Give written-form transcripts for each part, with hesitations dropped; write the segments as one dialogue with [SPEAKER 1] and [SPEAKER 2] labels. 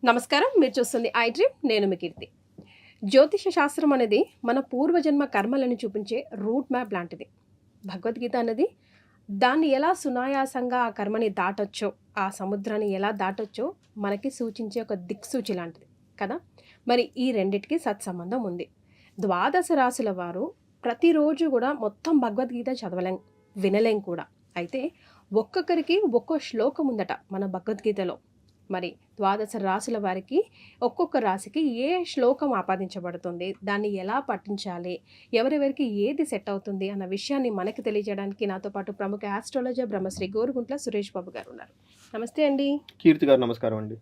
[SPEAKER 1] నమస్కారం, మీరు చూస్తుంది ఐ డ్రీమ్. నేను మీ కీర్తి. జ్యోతిష శాస్త్రం అనేది మన పూర్వజన్మ కర్మలను చూపించే రూట్ మ్యాప్ లాంటిది. భగవద్గీత అనేది దాన్ని ఎలా సునాయాసంగా ఆ కర్మని దాటొచ్చో, ఆ సముద్రాన్ని ఎలా దాటొచ్చో మనకి సూచించే ఒక దిక్సూచి లాంటిది కదా. మరి ఈ రెండిటికి సత్సంబంధం ఉంది. ద్వాదశ రాశుల వారు ప్రతిరోజు కూడా మొత్తం భగవద్గీత చదవలేం, వినలేం కూడా. అయితే ఒక్కొక్కరికి ఒక్కో శ్లోకం ఉందట మన భగవద్గీతలో. మరి ద్వాదశ రాశుల వారికి ఒక్కొక్క రాశికి ఏ శ్లోకం ఆపాదించబడుతుంది, దాన్ని ఎలా పఠించాలి, ఎవరెవరికి ఏది సెట్ అవుతుంది అన్న విషయాన్ని మనకి తెలియజేయడానికి నాతో పాటు ప్రముఖ ఆస్ట్రాలజర్ బ్రహ్మశ్రీ గోరుగుంట్ల సురేష్ బాబు గారు ఉన్నారు. నమస్తే అండి.
[SPEAKER 2] కీర్తి గారు నమస్కారం అండి.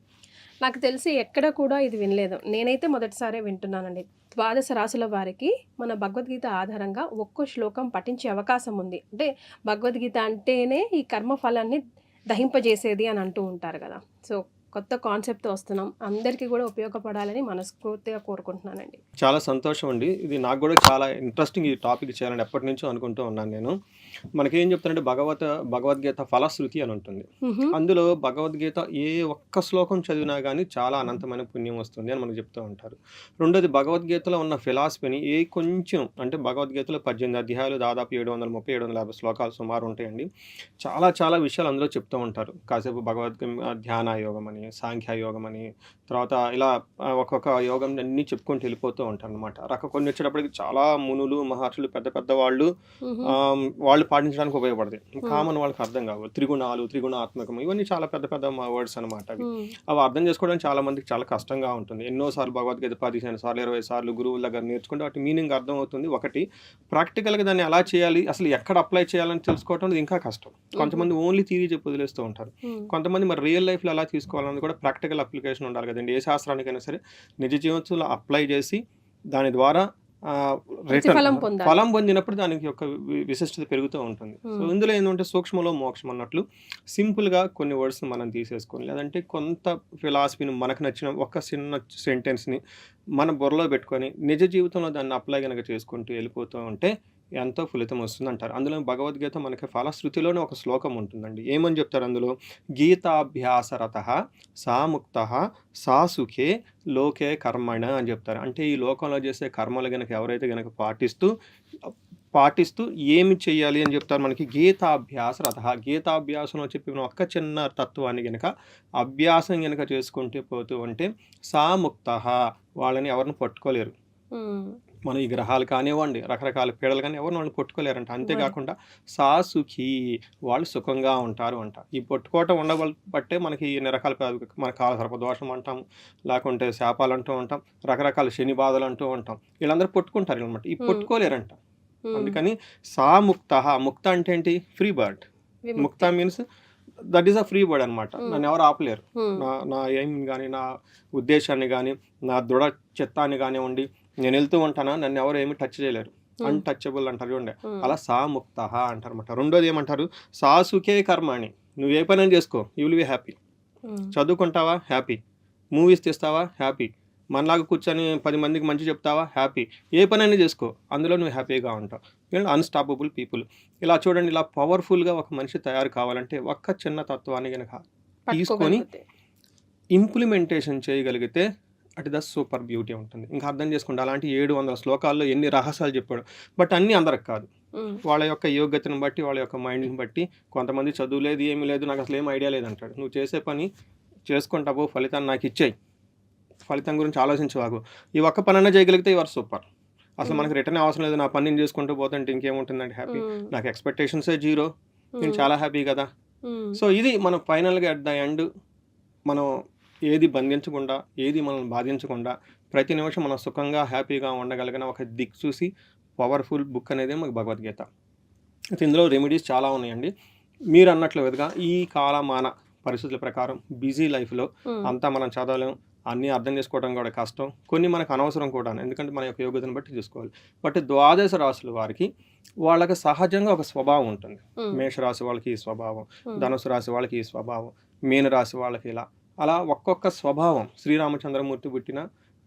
[SPEAKER 1] నాకు తెలిసి ఎక్కడ కూడా ఇది వినలేదు, నేనైతే మొదటిసారే వింటున్నానండి. ద్వాదశ రాశుల వారికి మన భగవద్గీత ఆధారంగా ఒక్కో శ్లోకం పఠించే అవకాశం ఉంది. అంటే భగవద్గీత అంటేనే ఈ కర్మఫలాన్ని దహింపజేసేది అని అంటూ ఉంటారు కదా. సో కొత్త కాన్సెప్ట్తో వస్తున్నాం, అందరికీ కూడా ఉపయోగపడాలని మనస్ఫూర్తిగా కోరుకుంటున్నానండి.
[SPEAKER 2] చాలా సంతోషం అండి. ఇది నాకు కూడా చాలా ఇంట్రెస్టింగ్ ఈ టాపిక్ చేయాలని ఎప్పటి నుంచో అనుకుంటూ ఉన్నాను నేను. మనకేం చెప్తానంటే భగవద్గీత ఫలశ్రుతి అని ఉంటుంది. అందులో భగవద్గీత ఏ ఒక్క శ్లోకం చదివినా కానీ చాలా అనంతమైన పుణ్యం వస్తుంది అని మనకు చెప్తూ ఉంటారు. రెండోది, భగవద్గీతలో ఉన్న ఫిలాసఫీని కొంచెం అంటే భగవద్గీతలో 18 అధ్యాయాలు, దాదాపు 730-750 శ్లోకాలు సుమారు ఉంటాయండి. చాలా చాలా విషయాలు అందులో చెప్తూ ఉంటారు. కాసేపు భగవద్గీత ధ్యాన యోగం అని, సాంఖ్యయోగం అని, తర్వాత ఇలా ఒక్కొక్క యోగం అన్ని చెప్పుకుంటూ వెళ్ళిపోతూ ఉంటారు అనమాట. కొన్ని వచ్చేటప్పటికి చాలా మునులు, మహర్షులు, పెద్ద పెద్ద వాళ్ళు పాటించడానికి ఉపయోగపడతాయి. కామన్ వాళ్ళకి అర్థం కావు. త్రిగుణాలు, త్రిగుణాత్మకం, ఇవన్నీ చాలా పెద్ద పెద్ద వర్డ్స్ అనమాట. అవి అర్థం చేసుకోవడానికి చాలా మందికి చాలా కష్టంగా ఉంటుంది. ఎన్నోసార్లు భగవద్గీత 15 సార్లు 20 సార్లు గురువుల దగ్గర నేర్చుకుంటే వాటి మీనింగ్ అర్థం అవుతుంది. ఒకటి, ప్రాక్టికల్గా దాన్ని ఎలా చేయాలి, అసలు ఎక్కడ అప్లై చేయాలని తెలుసుకోవడం ఇంకా కష్టం. కొంతమంది ఓన్లీ థియరీ చెప్పి వదిలేస్తూ ఉంటారు. కొంతమంది మరి రియల్ లైఫ్లో ఎలా తీసుకోవాలని కూడా ప్రాక్టికల్ అప్లికేషన్ ఉండాలి కదండి. ఏ శాస్త్రానికైనా సరే నిజ జీవితంలో అప్లై చేసి దాని ద్వారా ఫలం పొందినప్పుడు దానికి యొక్క విశిష్టత పెరుగుతూ ఉంటుంది. సో ఇందులో ఏంటంటే సూక్ష్మలో మోక్షం అన్నట్లు సింపుల్గా కొన్ని వర్డ్స్ మనం తీసేసుకొని, లేదంటే కొంత ఫిలాసఫీని మనకు నచ్చిన ఒక చిన్న సెంటెన్స్ని మన బుర్రలో పెట్టుకొని నిజ జీవితంలో దాన్ని అప్లై కనుక చేసుకుంటూ వెళ్ళిపోతూ ఉంటే ఎంతో ఫలితం వస్తుంది అంటారు. అందులో భగవద్గీత మనకి ఫలశ్రుతిలోనే ఒక శ్లోకం ఉంటుందండి. ఏమని చెప్తారు అందులో? గీతాభ్యాసరతః సా ముక్తః సా సుఖే లోకే కర్మణ అని చెప్తారు. అంటే ఈ లోకంలో చేసే కర్మలు కనుక ఎవరైతే కనుక పాటిస్తూ ఏమి చేయాలి అని చెప్తారు మనకి. గీతాభ్యాసరతః, గీతాభ్యాసంలో చెప్పిన ఒక్క చిన్న తత్వాన్ని కనుక అభ్యాసం కనుక చేసుకుంటూ పోతూ ఉంటే సా ముక్తః, వాళ్ళని ఎవరిని పట్టుకోలేరు. మనం ఈ గ్రహాలు కానివ్వండి, రకరకాల పీడలు కానీ ఎవరిని వాళ్ళు పట్టుకోలేరంట. అంతేకాకుండా సా సుఖీ, వాళ్ళు సుఖంగా ఉంటారు అంట. ఈ పట్టుకోవటం ఉండబట్టే మనకి ఎన్ని రకాల మన కాలసర్పదోషం అంటాం, లేకుంటే శాపాలు అంటూ ఉంటాం, రకరకాల శని బాధలు అంటూ ఉంటాం. వీళ్ళందరూ పట్టుకుంటారు అనమాట. ఈ పట్టుకోలేరంట. అందుకని సా ముక్త. ముక్త అంటే ఏంటి? Free bird. Mukta means that is a free bird అనమాట. నన్ను ఎవరు ఆపలేరు. నా ఎయిమ్ కానీ, నా ఉద్దేశాన్ని కానీ, నా దృఢ చిత్తాన్ని కానివ్వండి, నేను వెళ్తూ ఉంటానా, నన్ను ఎవరు ఏమి టచ్ చేయలేరు. అన్టచబుల్ అంటారు చూడండి, అలా సా ముక్త అంటారు అనమాట. రెండోది ఏమంటారు? సా సుఖే కర్మాణి. నువ్వు ఏ పని చేసుకో, యూ విల్ బి హ్యాపీ. చదువుకుంటావా? హ్యాపీ. మూవీస్ తీస్తావా? హ్యాపీ. మనలాగా కూర్చొని 10 మందికి మంచి చెప్తావా? హ్యాపీ. ఏ పని అయినా చేసుకో, అందులో నువ్వు హ్యాపీగా ఉంటావు. Unstoppable people. ఇలా చూడండి, ఇలా పవర్ఫుల్గా ఒక మనిషి తయారు కావాలంటే ఒక్క చిన్న తత్వాన్ని కనుక తీసుకొని ఇంప్లిమెంటేషన్ చేయగలిగితే అట్ ద సూపర్ బ్యూటీ ఉంటుంది. ఇంకా అర్థం చేసుకోండి, అలాంటి 700 శ్లోకాల్లో ఎన్ని రహస్యాలు చెప్పాడు. బట్ అన్నీ అందరికి కాదు. వాళ్ళ యొక్క యోగ్యతను బట్టి, వాళ్ళ యొక్క మైండ్ని బట్టి. కొంతమంది చదువు లేదు, ఏమీ లేదు, నాకు అసలు ఏం ఐడియా లేదంటాడు. నువ్వు చేసే పని చేసుకుంటావు, ఫలితాన్ని నాకు ఇచ్చేయి, ఫలితం గురించి ఆలోచించవాకు. ఈ ఒక్క పనైనా చేయగలిగితే ఇవర్ సూపర్. అసలు మనకు రిటర్న్ అవసరం లేదు, నా పని నేను చేసుకుంటూ పోతుంటే ఇంకేముంటుందండి హ్యాపీ. నాకు ఎక్స్పెక్టేషన్సే 0, నేను చాలా హ్యాపీ కదా. సో ఇది మనం ఫైనల్గా అట్ ద ఎండ్ మనం ఏది బంధించకుండా, ఏది మనల్ని బాధించకుండా, ప్రతి నిమిషం మనం సుఖంగా హ్యాపీగా ఉండగలిగిన ఒక దిక్కు చూసి పవర్ఫుల్ బుక్ అనేది మాకు భగవద్గీత. అయితే ఇందులో రెమెడీస్ చాలా ఉన్నాయండి. మీరు అన్నట్లు విధంగా ఈ కాలమాన పరిస్థితుల ప్రకారం బిజీ లైఫ్లో అంతా మనం చదవలేం, అన్నీ అర్థం చేసుకోవడం కూడా కష్టం. కొన్ని మనకు అనవసరం కూడా, ఎందుకంటే మన యొక్క యోగ్యతను బట్టి చూసుకోవాలి. బట్ ద్వాదశ రాశుల వారికి వాళ్ళకి సహజంగా ఒక స్వభావం ఉంటుంది. మేషరాశి వాళ్ళకి ఈ స్వభావం, ధనుసు రాశి వాళ్ళకి ఈ స్వభావం, మీనరాశి వాళ్ళకి ఇలా, అలా ఒక్కొక్క స్వభావం. శ్రీరామచంద్రమూర్తి పుట్టిన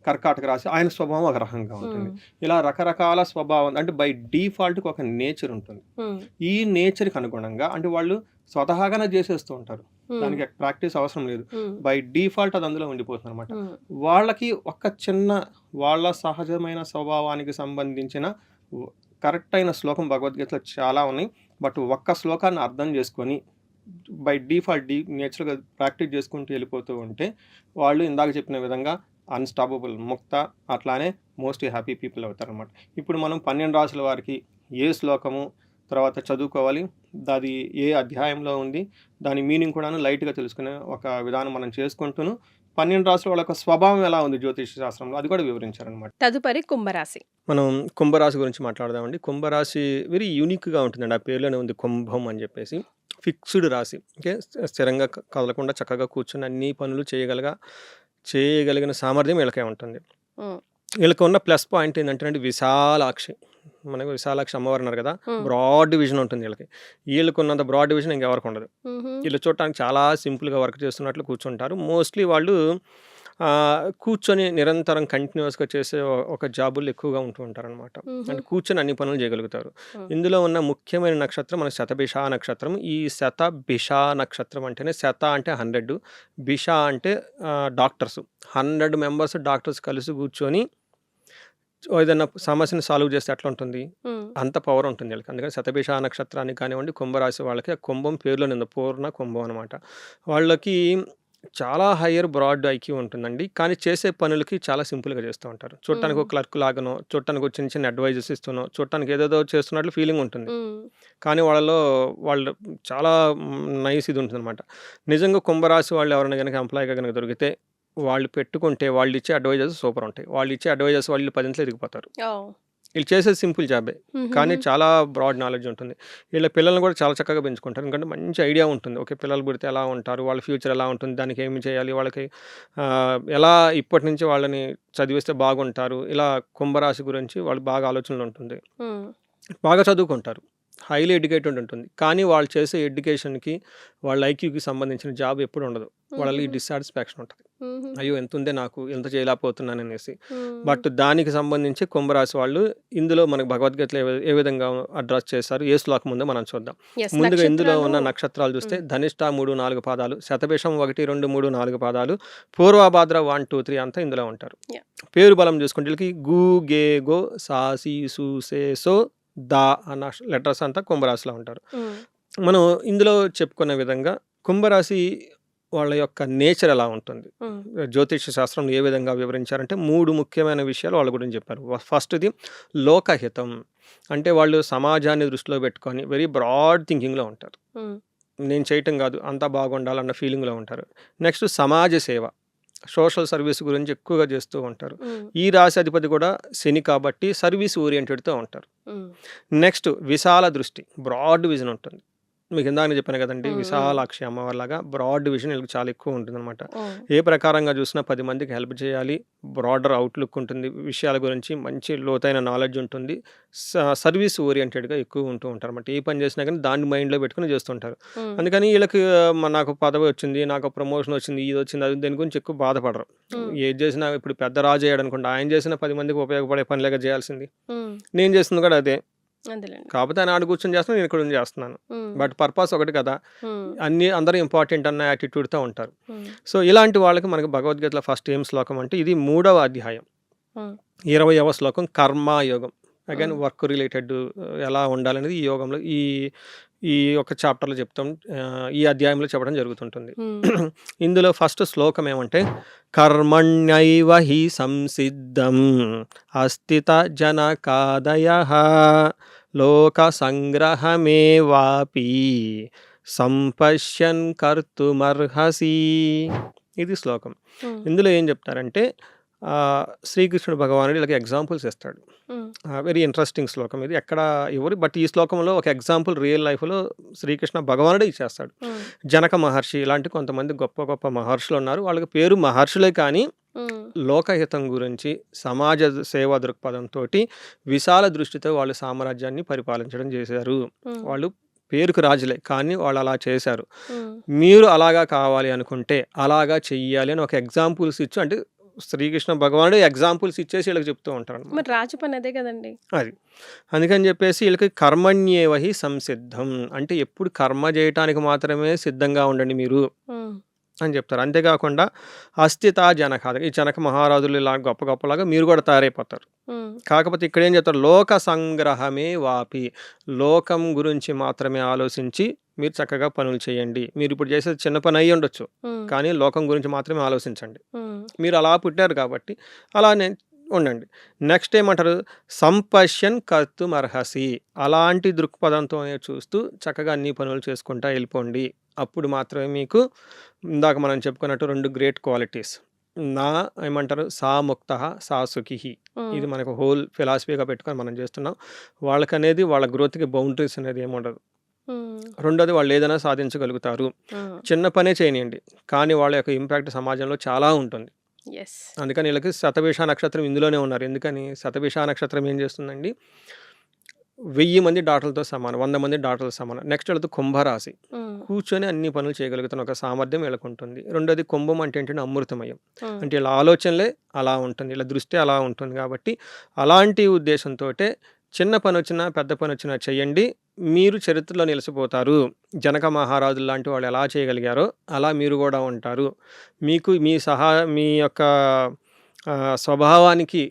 [SPEAKER 2] కర్కాటక రాశి ఆయన స్వభావం ఒక రకంగా ఉంటుంది. ఇలా రకరకాల స్వభావం అంటే బై డిఫాల్ట్‌కి ఒక నేచర్ ఉంటుంది. ఈ నేచర్‌కి అనుగుణంగా అంటే వాళ్ళు స్వతహాగానే చేసేస్తూ ఉంటారు. దానికి ప్రాక్టీస్ అవసరం లేదు. బై డిఫాల్ట్ అది అందులో ఉండిపోతుందనమాట. వాళ్ళకి ఒక చిన్న వాళ్ళ సహజమైన స్వభావానికి సంబంధించిన కరెక్ట్ అయిన శ్లోకం భగవద్గీతలో చాలా ఉన్నాయి. బట్ ఒక్క శ్లోకాన్ని అర్థం చేసుకొని బై డిఫాల్ట్ నేచురల్‌గా ప్రాక్టీస్ చేసుకుంటూ వెళ్ళిపోతూ ఉంటే వాళ్ళు ఇందాక చెప్పిన విధంగా అన్‌స్టాపబుల్ ముక్త అట్లానే మోస్ట్ హ్యాపీ పీపుల్ అవుతారనమాట. ఇప్పుడు మనం 12 రాసుల వారికి ఏ శ్లోకము తర్వాత చదువుకోవాలి, అది ఏ అధ్యాయంలో ఉంది, దాని మీనింగ్ కూడాను లైట్‌గా తెలుసుకునే ఒక విధానం మనం చేసుకుంటూను 12 రాసుల వాళ్ళ యొక్క స్వభావం ఎలా ఉంది జ్యోతిష శాస్త్రంలో అది కూడా వివరించారనమాట.
[SPEAKER 1] తదుపరి కుంభరాశి.
[SPEAKER 2] మనం కుంభరాశి గురించి మాట్లాడదామండి. కుంభరాశి వెరీ యూనిక్‌గా ఉంటుందండి. ఆ పేరులోనే ఉంది కుంభం అని చెప్పేసి. ఫిక్స్డ్ రాశి. ఓకే. స్థిరంగా కదలకుండా చక్కగా కూర్చొని అన్ని పనులు చేయగలిగిన సామర్థ్యం వీళ్ళకే ఉంటుంది. వీళ్ళకి ఉన్న ప్లస్ పాయింట్ ఏంటంటే విశాలాక్షి. మనకు విశాలాక్షి అమ్మవారు ఉన్నారు కదా, బ్రాడ్ విజన్ ఉంటుంది వీళ్ళకి. వీళ్ళకి ఉన్నంత బ్రాడ్ విజన్ ఇంకెవరికి ఉండదు. వీళ్ళు చూడటానికి చాలా సింపుల్గా వర్క్ చేస్తున్నట్లు కూర్చుంటారు. మోస్ట్లీ వాళ్ళు కూర్చొని నిరంతరం కంటిన్యూస్గా చేసే ఒక జాబులు ఎక్కువగా ఉంటూ ఉంటారనమాట. అంటే కూర్చొని అన్ని పనులు చేయగలుగుతారు. ఇందులో ఉన్న ముఖ్యమైన నక్షత్రం మన శతభిష నక్షత్రం. ఈ శతభిష నక్షత్రం అంటేనే శత అంటే 100, భిష అంటే డాక్టర్స్. 100 మెంబర్స్ డాక్టర్స్ కలిసి కూర్చొని ఏదైనా సమస్యను సాల్వ్ చేస్తే ఎట్లా ఉంటుంది, అంత పవర్ ఉంటుంది వీళ్ళకి. అందుకని శతభిష నక్షత్రానికి కానివ్వండి కుంభరాశి వాళ్ళకి ఆ కుంభం పేరులోనే ఉంది, పూర్ణ కుంభం అనమాట. వాళ్ళకి చాలా హయ్యర్ బ్రాడ్ ఐక్యూ ఉంటుందండి. కానీ చేసే పనులకి చాలా సింపుల్గా చేస్తూ ఉంటారు. చూడటానికి ఒక క్లర్క్ లాగానో, చూడటానికి ఒక చిన్న చిన్న అడ్వైజెస్ ఇస్తూనో, చూడటానికి ఏదేదో చేస్తున్నట్లు ఫీలింగ్ ఉంటుంది. కానీ వాళ్ళు చాలా నైస్ ఇది ఉంటుందన్నమాట. నిజంగా కుంభరాశి వాళ్ళు ఎవరైనా కనుక ఎంప్లాయీగా కనుక దొరికితే వాళ్ళు పెట్టుకుంటే వాళ్ళు ఇచ్చే అడ్వైజెస్ సూపర్ ఉంటాయి. వాళ్ళు ఇచ్చే అడ్వైజెస్ వాళ్ళు 10 ఇంట్లో ఎదిగిపోతారు. వీళ్ళు చేసేది సింపుల్ జాబే కానీ చాలా బ్రాడ్ నాలెడ్జ్ ఉంటుంది. వీళ్ళ పిల్లల్ని కూడా చాలా చక్కగా పెంచుకుంటారు. ఎందుకంటే మంచి ఐడియా ఉంటుంది. ఓకే, పిల్లలు పుడితే ఎలా ఉంటారు, వాళ్ళ ఫ్యూచర్ ఎలా ఉంటుంది, దానికి ఏమి చేయాలి, వాళ్ళకి ఎలా ఇప్పటి నుంచి వాళ్ళని చదివిస్తే బాగుంటారు, ఇలా కుంభరాశి గురించి వాళ్ళు బాగా ఆలోచనలు ఉంటుంది. బాగా చదువుకుంటారు, హైలీ ఎడ్యుకేటెడ్ ఉంటుంది. కానీ వాళ్ళు చేసే ఎడ్యుకేషన్కి వాళ్ళ ఐక్యూకి సంబంధించిన జాబ్ ఎప్పుడు ఉండదు. వాళ్ళకి డిస్సాటిస్ఫాక్షన్ ఉంటుంది. అయ్యో ఎంత ఉందే నాకు, ఎంత చేయలేకపోతున్నాను అనేసి. బట్ దానికి సంబంధించి కుంభరాశి వాళ్ళు ఇందులో మనకు భగవద్గీతలో ఏ విధంగా అడ్రస్ చేశారు, ఏ శ్లోకం ఉందో మనం చూద్దాం. ముందుగా ఇందులో ఉన్న నక్షత్రాలు చూస్తే ధనిష్ట 3-4 పాదాలు, శతభిషం 1-2-3-4 పాదాలు, పూర్వభాద్ర 1-2-3 అంతా ఇందులో ఉంటారు. పేరు బలం చూసుకుంటే వీళ్ళకి గు గే గో సా సి సు సే సో దా అన్న లెటర్స్ అంతా కుంభరాశిలో ఉంటారు. మనం ఇందులో చెప్పుకున్న విధంగా కుంభరాశి వాళ్ళ యొక్క నేచర్ ఎలా ఉంటుంది, జ్యోతిష శాస్త్రంలో ఏ విధంగా వివరించారంటే 3 ముఖ్యమైన విషయాలు వాళ్ళ గురించి చెప్పారు. ఫస్ట్ది లోకహితం. అంటే వాళ్ళు సమాజాన్ని దృష్టిలో పెట్టుకొని వెరీ బ్రాడ్ థింకింగ్లో ఉంటారు. నేను చేయటం కాదు, అంతా బాగుండాలన్న ఫీలింగ్లో ఉంటారు. నెక్స్ట్ సమాజ సేవ, సోషల్ సర్వీస్ గురించి ఎక్కువగా చేస్తూ ఉంటారు. ఈ రాశి అధిపతి కూడా శని కాబట్టి సర్వీస్ ఓరియంటెడ్తో ఉంటారు. నెక్స్ట్ విశాల దృష్టి, బ్రాడ్ విజన్ ఉంటుంది. మీకు ఇందాక చెప్పాను కదండి, విశాలాక్షి అమ్మవారిలాగా బ్రాడ్ విజన్ వీళ్ళకి చాలా ఎక్కువ ఉంటుంది అనమాట. ఏ ప్రకారంగా చూసినా 10 మందికి హెల్ప్ చేయాలి, బ్రాడర్ అవుట్లుక్ ఉంటుంది, విషయాల గురించి మంచి లోతైన నాలెడ్జ్ ఉంటుంది, సర్వీస్ ఓరియంటెడ్గా ఎక్కువ ఉంటూ ఉంటారు అనమాట. ఏ పని చేసినా కానీ దాన్ని మైండ్లో పెట్టుకుని చేస్తుంటారు. అందుకని వీళ్ళకి నాకు పదవి వచ్చింది, నాకు ప్రమోషన్ వచ్చింది, ఇది వచ్చింది, అది దేని గురించి ఎక్కువ బాధపడరు. ఏది చేసినా ఇప్పుడు పెద్ద రాజు అయ్యాడు అనుకోండి, ఆయన చేసిన 10 మందికి ఉపయోగపడే పనిలాగా చేయాల్సింది. నేను చేస్తుంది కూడా అదే. కాకపోతే ఆయన ఆడ కూర్చొని చేస్తున్నాను, నేను ఇక్కడ చేస్తున్నాను. బట్ పర్పస్ ఒకటి కదా, అందరూ ఇంపార్టెంట్ అన్న యాటిట్యూడ్తో ఉంటారు. సో ఇలాంటి వాళ్ళకి మనకి భగవద్గీతలో ఫస్ట్ ఏం శ్లోకం అంటే ఇది 3వ అధ్యాయం 20వ శ్లోకం కర్మయోగం. అగైన్ వర్క్ రిలేటెడ్ ఎలా ఉండాలనేది ఈ యోగంలో ఈ ఒక చాప్టర్లో చెప్తాం, ఈ అధ్యాయంలో చెప్పడం జరుగుతుంటుంది. ఇందులో ఫస్ట్ శ్లోకం ఏమంటే కర్మణ్యైవ హి సంసిద్ధం అస్థిత జనకాదయః లోక సంగ్రహమేవాపి సంపశ్యన్ కర్తుమర్హసి. ఇది శ్లోకం. ఇందులో ఏం చెప్తారంటే శ్రీకృష్ణుడు భగవానుడు వీళ్ళకి ఎగ్జాంపుల్స్ ఇస్తాడు. వెరీ ఇంట్రెస్టింగ్ శ్లోకం ఇది, ఎక్కడ ఎవరు బట్ ఈ శ్లోకంలో ఒక ఎగ్జాంపుల్ రియల్ లైఫ్లో శ్రీకృష్ణ భగవానుడే ఇచ్చేస్తాడు. జనక మహర్షి ఇలాంటి కొంతమంది గొప్ప గొప్ప మహర్షులు ఉన్నారు. వాళ్ళకి పేరు మహర్షులే కానీ లోకహితం గురించి సమాజ సేవా దృక్పథంతో విశాల దృష్టితో వాళ్ళు సామ్రాజ్యాన్ని పరిపాలించడం చేశారు. వాళ్ళు పేరుకు రాజులే కానీ వాళ్ళు అలా చేశారు. మీరు అలాగా కావాలి అనుకుంటే అలాగా చెయ్యాలి అని ఒక ఎగ్జాంపుల్స్ ఇచ్చి, అంటే శ్రీకృష్ణ భగవానుడు ఎగ్జాంపుల్స్ ఇచ్చేసి వీళ్ళకి చెప్తూ ఉంటారనమాట.
[SPEAKER 1] మరి రాజు పని అదే కదండి.
[SPEAKER 2] అది. అందుకని చెప్పేసి వీళ్ళకి కర్మణ్యేవహి సంసిద్ధం అంటే ఎప్పుడు కర్మ చేయటానికి మాత్రమే సిద్ధంగా ఉండండి మీరు
[SPEAKER 1] ఉమ్,
[SPEAKER 2] అని చెప్తారు. అంతేకాకుండా అస్థిత జనక ఈ జనక మహారాజులు ఇలా గొప్ప గొప్పలాగా మీరు కూడా తయారైపోతారు.
[SPEAKER 1] ఉమ్,
[SPEAKER 2] కాకపోతే ఇక్కడ ఏం చెప్తారు, లోక సంగ్రహమే వాపి, లోకం గురించి మాత్రమే ఆలోచించి మీరు చక్కగా పనులు చేయండి. మీరు ఇప్పుడు చేసేది చిన్న పని అయ్యి ఉండొచ్చు,
[SPEAKER 1] ఉమ్,
[SPEAKER 2] కానీ లోకం గురించి మాత్రమే ఆలోచించండి.
[SPEAKER 1] ఉమ్,
[SPEAKER 2] మీరు అలా పుట్టారు కాబట్టి అలానే ఉండండి. నెక్స్ట్ ఏమంటారు, సంపశ్యన్ కర్తుం అర్హసి, అలాంటి దృక్పథంతోనే చూస్తూ చక్కగా అన్ని పనులు చేసుకుంటా వెళ్ళిపోండి. అప్పుడు మాత్రమే మీకు ఇందాక మనం చెప్పుకున్నట్టు 2 గ్రేట్ క్వాలిటీస్ నా ఏమంటారు సా ముక్త సా సుఖి,
[SPEAKER 1] ఉమ్,
[SPEAKER 2] ఇది మనకు హోల్ ఫిలాసఫీగా పెట్టుకొని మనం చేస్తున్నాం. వాళ్ళకనేది వాళ్ళ గ్రోత్కి బౌండరీస్ అనేది ఏముండదు.
[SPEAKER 1] ఉమ్,
[SPEAKER 2] రెండోది వాళ్ళు ఏదైనా సాధించగలుగుతారు.
[SPEAKER 1] ఉమ్,
[SPEAKER 2] చిన్న పనే చేయనియండి, కానీ వాళ్ళ యొక్క ఇంపాక్ట్ సమాజంలో చాలా ఉంటుంది.
[SPEAKER 1] ఎస్.
[SPEAKER 2] అందుకని వీళ్ళకి శతభిష నక్షత్రం ఇందులోనే ఉన్నారు. ఎందుకని శతభిష నక్షత్రం ఏం చేస్తుందండి, 1000 మంది డాక్టర్లతో సమానం, 100 మంది డాక్టర్లతో సమానం. నెక్స్ట్ వీళ్ళతో కుంభరాశి,
[SPEAKER 1] ఉమ్,
[SPEAKER 2] కూర్చొని అన్ని పనులు చేయగలుగుతున్న ఒక సామర్థ్యం వీళ్ళకు ఉంటుంది. రెండోది కుంభం అంటే ఏంటంటే అమృతమయం,
[SPEAKER 1] ఉమ్,
[SPEAKER 2] అంటే ఇలా ఆలోచనలే అలా ఉంటుంది, ఇలా దృష్టి అలా ఉంటుంది. కాబట్టి అలాంటి ఉద్దేశంతో చిన్న పని వచ్చినా పెద్ద పని వచ్చినా చేయండి, మీరు చరిత్రలో నిలిచిపోతారు. జనక మహారాజులు లాంటి వాళ్ళు ఎలా చేయగలిగారో అలా మీరు కూడా ఉంటారు. మీకు మీ యొక్క స్వభావానికి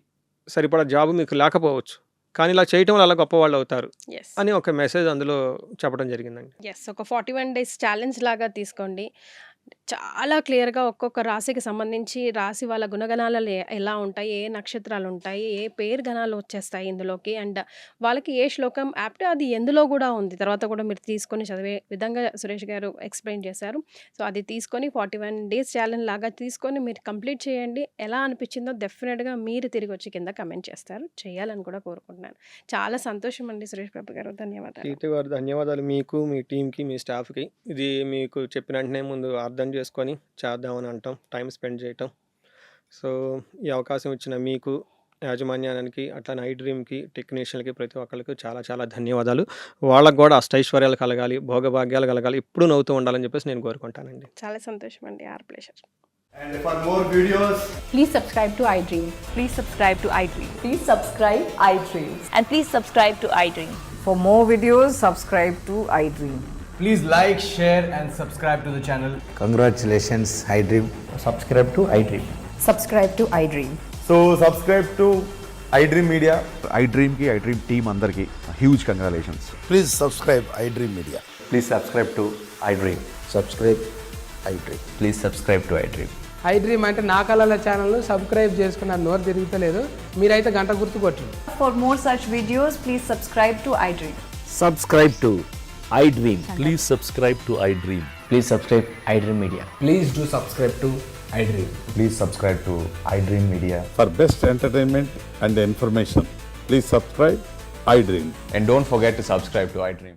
[SPEAKER 2] సరిపడా జాబు మీకు లేకపోవచ్చు, కానీ ఇలా చేయటం వల్ల అలా గొప్పవాళ్ళు అవుతారు
[SPEAKER 1] ఎస్.
[SPEAKER 2] అని ఒక మెసేజ్ అందులో చెప్పడం జరిగిందండి.
[SPEAKER 1] ఎస్, ఒక 41 డేస్ ఛాలెంజ్ లాగా తీసుకోండి. చాలా క్లియర్గా ఒక్కొక్క రాశికి సంబంధించి రాశి వాళ్ళ గుణగణాలు ఎలా ఉంటాయి, ఏ నక్షత్రాలు ఉంటాయి, ఏ పేరు గణాలు వచ్చేస్తాయి ఇందులోకి, అండ్ వాళ్ళకి ఏ శ్లోకం యాప్ట్ అది ఎందులో కూడా ఉంది. తర్వాత కూడా మీరు తీసుకొని చదివే విధంగా సురేష్ గారు ఎక్స్ప్లెయిన్ చేశారు. సో అది తీసుకొని 41 డేస్ ఛాలెంజ్ లాగా తీసుకొని మీరు కంప్లీట్ చేయండి. ఎలా అనిపించిందో డెఫినెట్గా మీరు తిరిగి వచ్చి కింద కమెంట్ చేస్తారు. చేయాలని కూడా కోరుకుంటున్నాను. చాలా సంతోషం అండి సురేష్ బాబు గారు, ధన్యవాదాలు.
[SPEAKER 2] కీర్తి గారు ధన్యవాదాలు మీకు, మీ టీంకి, మీ స్టాఫ్కి. ఇది మీకు చెప్పిన వెంటనే ముందు అర్థం చేసుకొని చేద్దామని అంటాం, టైం స్పెండ్ చేయటం. సో ఈ అవకాశం ఇచ్చిన మీకు, యాజమాన్యానికి, అట్లా ఐ డ్రీమ్కి, టెక్నీషియన్కి, ప్రతి ఒక్కరికి చాలా చాలా ధన్యవాదాలు. వాళ్ళకు కూడా అష్టైశ్వర్యాలు కలగాలి, భోగభాగ్యాలు కలగాలి, ఎప్పుడూ నవ్వుతూ ఉండాలని చెప్పేసి నేను కోరుకుంటానండి.
[SPEAKER 1] చాలా సంతోషం అండి, our pleasure.
[SPEAKER 3] And for more videos,
[SPEAKER 4] Please subscribe to iDream.
[SPEAKER 5] Please subscribe to iDream.
[SPEAKER 4] Please subscribe iDream.
[SPEAKER 5] And please subscribe to iDream.
[SPEAKER 6] For more videos, subscribe to iDream.
[SPEAKER 3] please like, share and subscribe to the channel.
[SPEAKER 7] Congratulations, iDream.
[SPEAKER 8] Subscribe to iDream.
[SPEAKER 4] Subscribe to iDream.
[SPEAKER 8] So subscribe to iDream Media.
[SPEAKER 9] iDream ki iDream team అందరికి huge congratulations.
[SPEAKER 7] Please subscribe iDream Media.
[SPEAKER 8] Please subscribe to iDream.
[SPEAKER 7] Subscribe iDream.
[SPEAKER 8] Please subscribe to iDream.
[SPEAKER 6] iDream అంటే నా కళల channel subscribe చేసుకున్న నోరు తిరుగుతలేదు, మీరైతే గంట గుర్తు కొట్టండి.
[SPEAKER 4] For more such videos, please subscribe to iDream.
[SPEAKER 7] Subscribe to iDream.
[SPEAKER 8] Please subscribe to iDream. Please subscribe iDream Media.
[SPEAKER 3] Please do subscribe to iDream.
[SPEAKER 8] Please subscribe to iDream Media.
[SPEAKER 9] For best entertainment and information, please subscribe iDream.
[SPEAKER 8] And don't forget to subscribe to iDream.